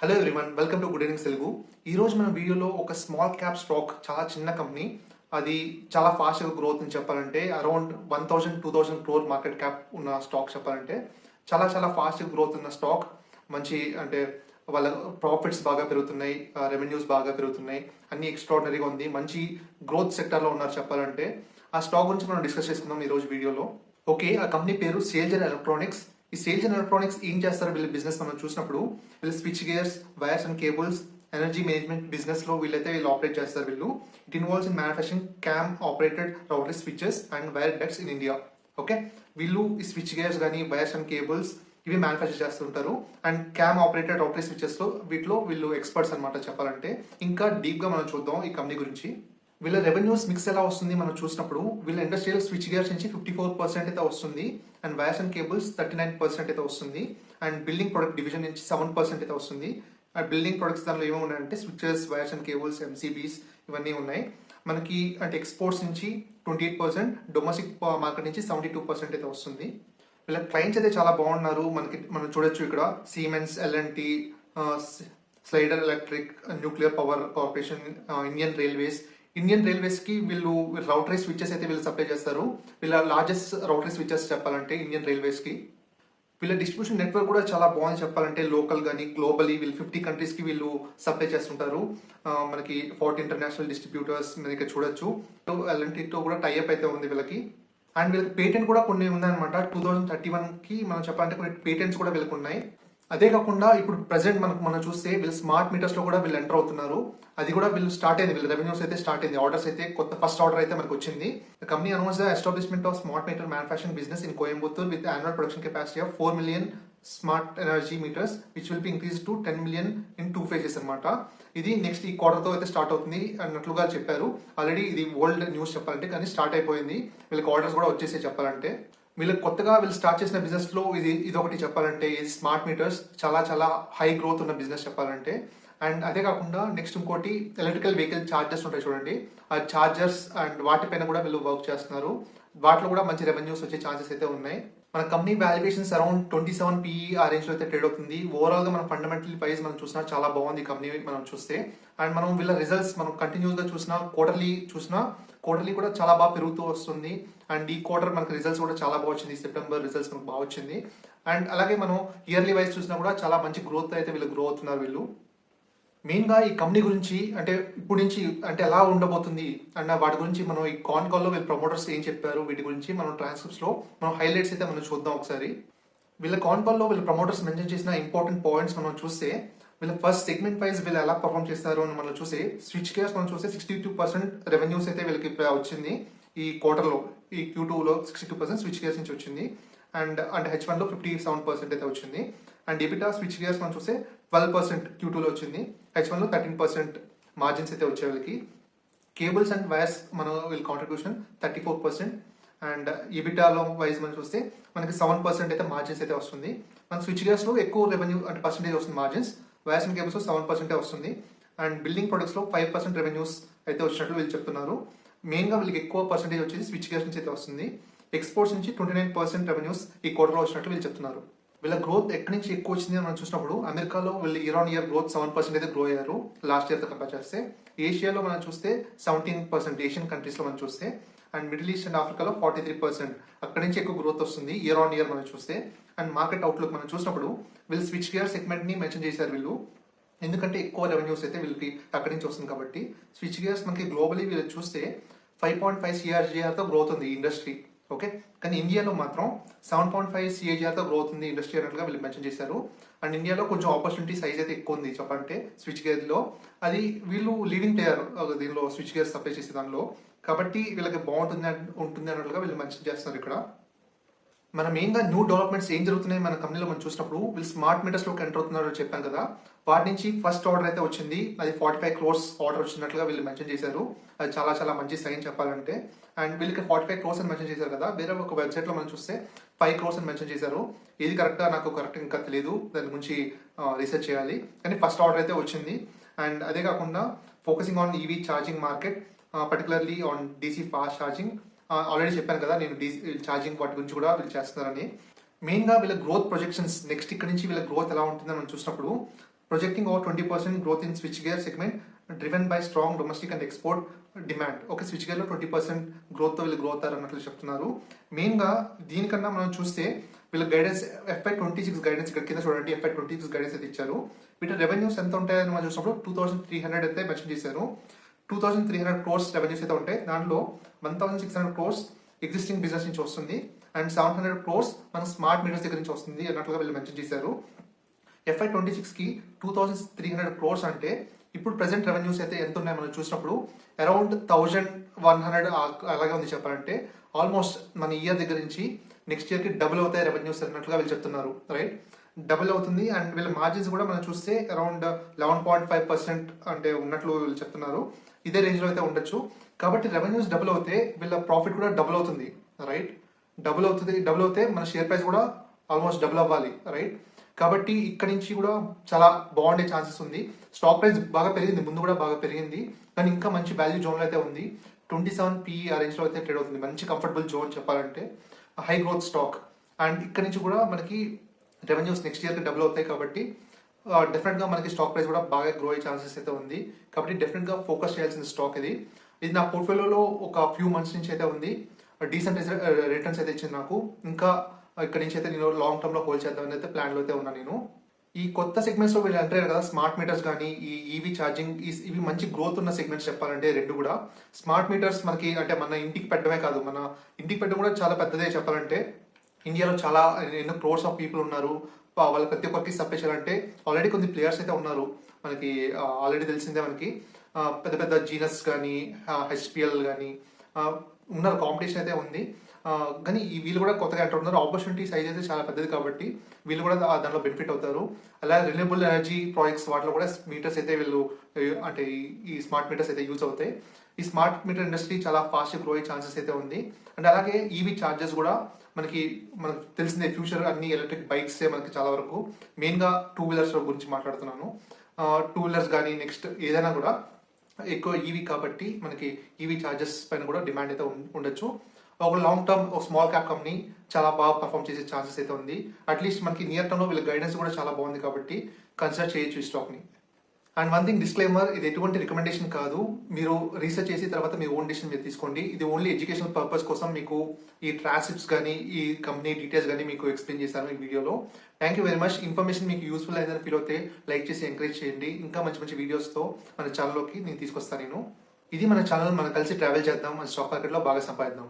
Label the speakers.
Speaker 1: Hello everyone, welcome to good evening Telugu. ఈ రోజు మన వీడియోలో ఒక స్మాల్ క్యాప్ స్టాక్, చాలా చిన్న కంపెనీ, అది చాలా ఫాస్ట్గా గ్రోత్ అని చెప్పాలంటే అరౌండ్ 1000-2000 క్రోర్ మార్కెట్ క్యాప్ ఉన్న స్టాక్ చెప్పాలంటే చాలా చాలా ఫాస్ట్గా గ్రోత్ ఉన్న స్టాక్. మంచి అంటే వాళ్ళ ప్రాఫిట్స్ బాగా పెరుగుతున్నాయి, రెవెన్యూస్ బాగా పెరుగుతున్నాయి, అన్ని ఎక్స్ట్రాడినరీగా ఉంది, మంచి గ్రోత్ సెక్టర్లో ఉన్నారు చెప్పాలంటే. ఆ స్టాక్ గురించి మనం డిస్కస్ చేసుకుందాం ఈ రోజు వీడియోలో. ఓకే, ఆ కంపెనీ పేరు సేల్జర్ ఎలక్ట్రానిక్స్. ఈ సేల్జర్ ఎలక్ట్రానిక్స్ ఏం చేస్తారు వీళ్ళ బిజినెస్ మనం చూసినప్పుడు, వీళ్ళు switch gears, wires and cables, energy management business లో వీళ్ళు ఆపరేట్ చేస్తారు. వీళ్ళు it involves in manufacturing cam operated router switches and wire ducts in India. Okay, వీళ్ళు ఈ స్విచ్ గేర్స్ కానీ వైర్స్ అండ్ కేబుల్స్ ఇవి మ్యానుఫ్యాక్చర్ చేస్తుంటారు. And cam operated router switches లో వీళ్ళు ఎక్స్పర్ట్స్ అనమాట చెప్పాలంటే. ఇంకా డీప్ గా మనం చూద్దాం ఈ కంపెనీ గురించి. వీళ్ళ రెవెన్యూస్ మిక్స్ ఎలా వస్తుంది మనం చూసినప్పుడు, వీళ్ళ ఇండస్ట్రియల్ స్విచ్ గేర్స్ నుంచి 54% అయితే వస్తుంది, అండ్ వైర్స్ అండ్ కేబుల్స్ 39% అయితే వస్తుంది, అండ్ బిల్డింగ్ ప్రొడక్ట్ డివిజన్ నుంచి 7% అయితే వస్తుంది. ఆ బిల్డింగ్ ప్రొడక్ట్స్ దానిలో ఏమేమి ఉన్నాయంటే switches, wires and cables, MCBs ఇవన్నీ ఉన్నాయి. మనకి అంటే ఎక్స్పోర్ట్స్ నుంచి 28%, డొమెస్టిక్ మార్కెట్ నుంచి 72% అయితే వస్తుంది. వీళ్ళ క్లయింట్స్ అయితే చాలా బాగున్నారు. మనం చూడొచ్చు ఇక్కడ Siemens, L N T, Schneider electric, nuclear power corporation, Indian railways కి వీళ్ళు రౌటరీ స్విచెస్ అయితే వీళ్ళు సప్లై చేస్తారు. వీళ్ళ లార్జెస్ట్ రౌటరీ స్విచెస్ చెప్పాలంటే ఇండియన్ రైల్వేస్ కి. వీళ్ళ డిస్ట్రిబ్యూషన్ నెట్వర్క్ కూడా చాలా బాగుంది చెప్పాలంటే. లోకల్ కానీ గ్లోబలీ వీళ్ళు 50 కంట్రీస్ కి వీళ్ళు సప్లై చేస్తుంటారు. మనకి 40 ఇంటర్నేషనల్ డిస్ట్రిబ్యూటర్స్ మీరు ఇక్కడ చూడొచ్చు. ఎల్ఎన్టీతో కూడా టైఅప్ అయితే ఉంది వీళ్ళకి. అండ్ వీళ్ళకి పేటెంట్ కూడా కొన్ని ఉందన్నమాట. 2031 కి మనం చెప్పాలంటే కొన్ని పేటెంట్స్ కూడా వీళ్ళకి ఉన్నాయి. అదే కాకుండా ఇప్పుడు ప్రెసెంట్ మనం చూస్తే వీళ్ళు స్మార్ట్ మీటర్స్ లో కూడా వీళ్ళు ఎంటర్ అవుతున్నారు. అది కూడా వీళ్ళు స్టార్ట్ అయింది, వీళ్ళ రెవెన్యూస్ అయితే స్టార్ట్ అయింది. ఆర్డర్స్ అయితే ఫస్ట్ ఆర్డర్ అయితే మనకు వచ్చింది. The company announce the establishment of smart meter manufacturing business in Coimbatore with annual production capacity of 4 million smart energy meters which will be increase to 10 million in 2 phases అనమాట. ఇది next ఈ quarter తో అయితే start అవుతుంది అన్నట్లుగా చెప్పారు. Already ఇది old news చెప్పాలంటే, కానీ స్టార్ట్ అయిపోయింది. వీళ్ళకి ఆర్డర్స్ కూడా వచ్చేసాయి చెప్పాలంటే. వీళ్ళు స్టార్ట్ చేసిన బిజినెస్ లో ఇది ఒకటి చెప్పాలంటే. ఇది స్మార్ట్ మీటర్స్ చాలా చాలా హై గ్రోత్ ఉన్న బిజినెస్ చెప్పాలంటే. అండ్ అదే కాకుండా నెక్స్ట్ ఇంకోటి ఎలక్ట్రికల్ వెహికల్ ఛార్జర్స్ ఉంటాయి చూడండి, ఆ ఛార్జర్స్ అండ్ వాటిపైన కూడా వీళ్ళు వర్క్ చేస్తున్నారు. వాటిలో కూడా మంచి రెవెన్యూస్ వచ్చే ఛాన్సెస్ అయితే ఉన్నాయి. మన కంపెనీ వాల్యుయేషన్స్ అరౌండ్ 27 PE ఆ రేంజ్ లో అయితే ట్రేడ్ అవుతుంది. ఓవరాల్ గా మనం ఫండమెంటల్ ప్రైస్ మనం చూసినా చాలా బాగుంది కంపెనీ మనం చూస్తే. అండ్ మనం వీళ్ళ రిజల్ట్స్ మనం కంటిన్యూస్ గా చూసినా, క్వార్టర్లీ కూడా చాలా బాగా పెరుగుతూ వస్తుంది. అండ్ ఈ క్వార్టర్ మనకి రిజల్ట్స్ కూడా చాలా బాగా వచ్చింది. సెప్టెంబర్ రిజల్ట్స్ మనకు బాగా వచ్చింది. అండ్ అలాగే మనం ఇయర్లీ వైజ్ చూసినా కూడా చాలా మంచి గ్రోత్ అయితే వీళ్ళు గ్రో అవుతున్నారు వీళ్ళు. మెయిన్ గా ఈ కంపెనీ గురించి అంటే ఇప్పుడు నుంచి అంటే ఎలా ఉండబోతుంది అన్న వాటి గురించి మనం ఈ కాల్ లో వీళ్ళ ప్రమోటర్స్ ఏం చెప్పారు వీటి గురించి మనం ట్రాన్స్క్రిప్ట్స్ లో మనం హైలైట్స్ అయితే మనం చూద్దాం ఒకసారి. వీళ్ళ కాల్ లో వీళ్ళ ప్రమోటర్స్ మెన్షన్ చేసిన ఇంపార్టెంట్ పాయింట్స్ మనం చూస్తే, వీళ్ళ ఫస్ట్ సెగ్మెంట్ వైజ్ వీళ్ళు ఎలా పర్ఫామ్ చేస్తారు అని మనం చూస్తే, స్విచ్ గేర్స్ మనం చూస్తే 62% రెవెన్యూస్ అయితే వీళ్ళకి వచ్చింది ఈ క్వార్టర్ లో. ఈ Q2 లో 62% స్విచ్ గేర్స్ నుంచి వచ్చింది. అండ్ అంటే H1 లో 57% అయితే వచ్చింది. అండ్ ఎబిటా స్విచ్ గేర్స్ మనం చూస్తే 12% Q2 లో వచ్చింది. H1 లో 13% మార్జిన్స్ అయితే వచ్చాయి వీళ్ళకి. కేబుల్స్ అండ్ వైర్స్ వీళ్ళ కాంట్రిబ్యూషన్ 34%. అండ్ ఎబిటాలో వైజ్ మనం చూస్తే మనకి 7% అయితే మార్జిన్స్ అయితే వస్తుంది. మనకి స్విచ్ గేర్స్ లో ఎక్కువ రెవెన్యూ అంటే పర్సెంటేజ్ వస్తుంది మార్జిన్స్. వైర్స్ అండ్ కేబుల్స్ లో 7% వస్తుంది. అండ్ బిల్డింగ్ ప్రొడక్ట్స్ లో 5% రెవెన్యూస్ అయితే వచ్చినట్లు వీళ్ళు చెప్తున్నారు. మెయిన్ గా వీళ్ళకి ఎక్కువ పర్సెంటేజ్ వచ్చేసి స్విచ్ గేర్స్ నుంచి అయితే వస్తుంది. ఎక్స్పోర్ట్స్ నుంచి 29% రెవెన్యూస్ ఈ క్వార్టర్లో వచ్చినట్లు వీళ్ళు చెప్తున్నారు. వీళ్ళ గ్రోత్ ఎక్కడి నుంచి ఎక్కువ వచ్చింది మనం చూసినప్పుడు, అమెరికాలో వీళ్ళు ఇయర్ ఆన్ ఇయర్ గ్రోత్ 7% అయితే గ్రో అయ్యారు లాస్ట్ ఇయర్ తో కంపేర్ చేస్తే. ఏషియాలో మనం చూస్తే 17%, ఏషియన్ కంట్రీస్ లో మనం చూస్తే. అండ్ మిడిల్ ఈస్ట్ అండ్ ఆఫ్రికాలో 43%, అక్కడి నుంచి ఎక్కువ గ్రోత్ వస్తుంది ఇయర్ ఆన్ ఇయర్ మనం చూస్తే. అండ్ మార్కెట్ అవుట్లుక్ మనం చూసినప్పుడు వీళ్ళు స్విచ్ గేర్ సెగ్మెంట్ ని మెన్షన్ చేశారు వీళ్ళు, ఎందుకంటే ఎక్కువ రెవెన్యూస్ అయితే వీళ్ళకి అక్కడి నుంచి వస్తుంది కాబట్టి. స్విచ్ గేర్స్ మనకి గ్లోబలీ వీళ్ళు చూస్తే 5.5 CAGR తో గ్రోత్ ఉంది ఇండస్ట్రీ. ఓకే, కానీ ఇండియాలో మాత్రం 7.5 CAGR తో గ్రోత్ ఉంది ఇండస్ట్రీ అన్నట్లుగా వీళ్ళు మెన్షన్ చేశారు. అండ్ ఇండియాలో కొంచెం ఆపర్చునిటీ సైజ్ అయితే ఎక్కువ ఉంది చెప్పంటే స్విచ్ గేర్ లో. అది వీళ్ళు లీడింగ్ ప్లేయర్ దీనిలో, స్విచ్ గేర్ సప్లై చేసే దానిలో, కాబట్టి వీళ్ళకి ఉంటుంది అన్నట్లుగా వీళ్ళు మెన్షన్ చేస్తున్నారు ఇక్కడ. మన మెయిన్ గా న్యూ డెవలప్మెంట్స్ ఏం జరుగుతున్నాయి మన కంపెనీలో మనం చూసినప్పుడు, వీళ్ళు స్మార్ట్ మీటర్స్ లోకి ఎంటర్ అవుతున్నారు చెప్పాను కదా. వాటి నుంచి ఫస్ట్ ఆర్డర్ అయితే వచ్చింది, అది 45 crores ఆర్డర్ వచ్చినట్లుగా వీళ్ళు మెన్షన్ చేశారు. అది చాలా చాలా మంచి సైన్ చెప్పాలంటే. అండ్ వీళ్ళకి 45 crores అని మెన్షన్ చేశారు కదా, వేరే ఒక వెబ్సైట్ లో మనం చూస్తే 5 crores అని మెన్షన్ చేశారు. ఇది నాకు కరెక్ట్ ఇంకా తెలియదు, దాని గురించి రీసెర్చ్ చేయాలి. కానీ ఫస్ట్ ఆర్డర్ అయితే వచ్చింది. అండ్ అదే కాకుండా focusing on EV charging market, particularly on DC fast charging. Already చెప్పాను కదా నేను ఛార్జింగ్ వాటి గురించి కూడా వీళ్ళు చేస్తున్నారని. మెయిన్ గా వీళ్ళ గ్రోత్ ప్రొజెక్షన్స్ నెక్స్ట్ ఇక్కడ నుంచి వీళ్ళ గ్రోత్ ఎలా ఉంటుందని మనం చూసినప్పుడు, projecting over 20% growth in switchgear segment driven by strong domestic and export demand. Okay, switch గేర్లో 20% గ్రోత్తో వీళ్ళు గ్రోత్ అన్నట్లు చెప్తున్నారు. మెయిన్గా దీనికన్నా మనం చూస్తే వీళ్ళ గైడెన్స్ FY26 గైడెన్స్ ఇక్కడ కింద చూడండి, FY26 గైడెన్స్ అయితే ఇచ్చారు. వీటి రెవెన్యూస్ ఎంత ఉంటాయని మనం చూసినప్పుడు 2300 అయితే మెన్షన్ చేశారు. 2300 crores రెవెన్యూస్ అయితే ఉంటాయి. దాంట్లో 1600 crores ఎగ్జిస్టింగ్ బిజినెస్ నుంచి వస్తుంది అండ్ 700 crores మన స్మార్ట్ మీటర్స్ దగ్గర నుంచి వస్తుంది అన్నట్లుగా వీళ్ళు మెన్షన్ చేశారు. FY26కి 2300 crores అంటే ఇప్పుడు ప్రెసెంట్ రెవెన్యూస్ అయితే ఎంత ఉన్నాయి మనం చూసినప్పుడు అరౌండ్ 1100 అలాగే ఉంది చెప్పాలంటే. ఆల్మోస్ట్ మన ఇయర్ దగ్గర నుంచి నెక్స్ట్ ఇయర్కి డబుల్ అవుతాయి రెవెన్యూస్ అన్నట్లుగా వీళ్ళు చెప్తున్నారు. రైట్, డబుల్ అవుతుంది. అండ్ వీళ్ళ మార్జిన్స్ కూడా మనం చూస్తే అరౌండ్ 11.5% అంటే ఉన్నట్లు వీళ్ళు చెప్తున్నారు. ఇదే రేంజ్లో అయితే ఉండొచ్చు. కాబట్టి రెవెన్యూస్ డబుల్ అవుతే వీళ్ళ ప్రాఫిట్ కూడా డబుల్ అవుతుంది. రైట్, డబుల్ అవుతే మన షేర్ ప్రైస్ కూడా ఆల్మోస్ట్ డబుల్ అవ్వాలి. రైట్, కాబట్టి ఇక్కడ నుంచి కూడా చాలా బాగుండే ఛాన్సెస్ ఉంది. స్టాక్ ప్రైస్ బాగా పెరిగింది, ముందు కూడా బాగా పెరిగింది, కానీ ఇంకా మంచి వాల్యూ జోన్లో అయితే ఉంది. 27 PE ఆ రేంజ్లో అయితే ట్రేడ్ అవుతుంది. మంచి కంఫర్టబుల్ జోన్ చెప్పాలంటే, హై గ్రోత్ స్టాక్. అండ్ ఇక్కడ నుంచి కూడా మనకి రెవెన్యూస్ నెక్స్ట్ ఇయర్కి డబుల్ అవుతాయి. కాబట్టి డెఫినెట్గా మనకి స్టాక్ ప్రైస్ కూడా బాగా గ్రో అయ్యే ఛాన్సెస్ అయితే ఉంది. కాబట్టి డెఫినెట్గా ఫోకస్ చేయాల్సిన స్టాక్ ఇది. ఇది నా పోర్ట్ఫోలియోలో ఒక ఫ్యూ మంత్స్ నుంచి అయితే ఉంది. డీసెంట్ రిటర్న్స్ అయితే ఇచ్చింది నాకు. ఇంకా ఇక్కడ నుంచి అయితే నేను లాంగ్ టర్మ్లో హోల్డ్ చేద్దామని అయితే ప్లాన్లో అయితే ఉన్నాను నేను. ఈ కొత్త సెగ్మెంట్స్లో వీళ్ళు అంటారు కదా, స్మార్ట్ మీటర్స్ కానీ ఈ ఈవీ ఛార్జింగ్, ఇవి మంచి గ్రోత్ ఉన్న సెగ్మెంట్స్ చెప్పాలంటే రెండు కూడా. స్మార్ట్ మీటర్స్ మనకి అంటే మన ఇంటికి పెట్టడమే కాదు, మన ఇంటికి పెట్టడం కూడా చాలా పెద్దదే చెప్పాలంటే. ఇండియాలో చాలా ఎన్నో క్రోర్స్ ఆఫ్ పీపుల్ ఉన్నారు. వాళ్ళ ప్రతి ఒక్కరికి సప్లై చేయాలంటే ఆల్రెడీ కొన్ని ప్లేయర్స్ అయితే ఉన్నారు మనకి. ఆల్రెడీ తెలిసిందే మనకి పెద్ద పెద్ద జీనస్ కానీ HPL కానీ ఉన్నారు, కాంపిటీషన్ అయితే ఉంది. కానీ వీళ్ళు కూడా కొత్తగా ఎంటర్ ఉన్నారు. ఆపర్చునిటీ సైజ్ అయితే చాలా పెద్దది కాబట్టి వీళ్ళు కూడా దానిలో బెనిఫిట్ అవుతారు. అలా రిన్యూబుల్ ఎనర్జీ ప్రాజెక్ట్స్ వాటిలో కూడా మీటర్స్ అయితే వీళ్ళు అంటే ఈ స్మార్ట్ మీటర్స్ అయితే యూజ్ అవుతాయి. ఈ స్మార్ట్ మీటర్ ఇండస్ట్రీ చాలా ఫాస్ట్ గ్రో అయ్యే ఛాన్సెస్ అయితే ఉంది. అండ్ అలాగే ఈవీ ఛార్జెస్ కూడా మనకు తెలిసిందే, ఫ్యూచర్ అన్ని ఎలక్ట్రిక్ బైక్సే మనకి చాలా వరకు. మెయిన్గా 2 వీలర్స్ గురించి మాట్లాడుతున్నాను. 2 వీలర్స్ కానీ నెక్స్ట్ ఏదైనా కూడా ఎక్కువ ఈవీ కాబట్టి మనకి ఈవీ ఛార్జెస్ పైన కూడా డిమాండ్ అయితే ఉండొచ్చు. ఒక లాంగ్ టర్మ్ ఒక స్మాల్ క్యాప్ కంపెనీ చాలా బాగా పర్ఫామ్ చేసే ఛాన్సెస్ అయితే ఉంది. అట్లీస్ట్ మనకి నియర్ టర్మ్లో వీళ్ళ గైడెన్స్ కూడా చాలా బాగుంది కాబట్టి కన్సిడర్ చేయొచ్చు ఈ స్టాక్ని. అండ్ వన్ థింగ్ డిస్క్లైమర్, ఇది ఎటువంటి రికమెండేషన్ కాదు. మీరు రీసెర్చ్ చేసి తర్వాత మీ ఓన్ డిసిషన్ మీరు తీసుకోండి. ఇది ఓన్లీ ఎడ్యుకేషనల్ పర్పస్ కోసం మీకు ఈ ట్రాన్స్క్రిప్ట్స్ కానీ ఈ కంపెనీ డీటెయిల్స్ కానీ మీకు ఎక్స్ప్లెయిన్ చేశాను ఈ వీడియోలో. Thank you very much. Information మీకు యూస్ఫుల్ అయిందని ఫీల్ అవుతే లైక్ చేసి ఎంకరేజ్ చేయండి. ఇంకా మంచి మంచి వీడియోస్తో మన ఛానల్లోకి నేను తీసుకొస్తాను నేను. ఇది మన ఛానల్, మనం కలిసి ట్రావెల్ చేద్దాం, మన స్టాక్ మార్కెట్లో బాగా సంపాదిద్దాం.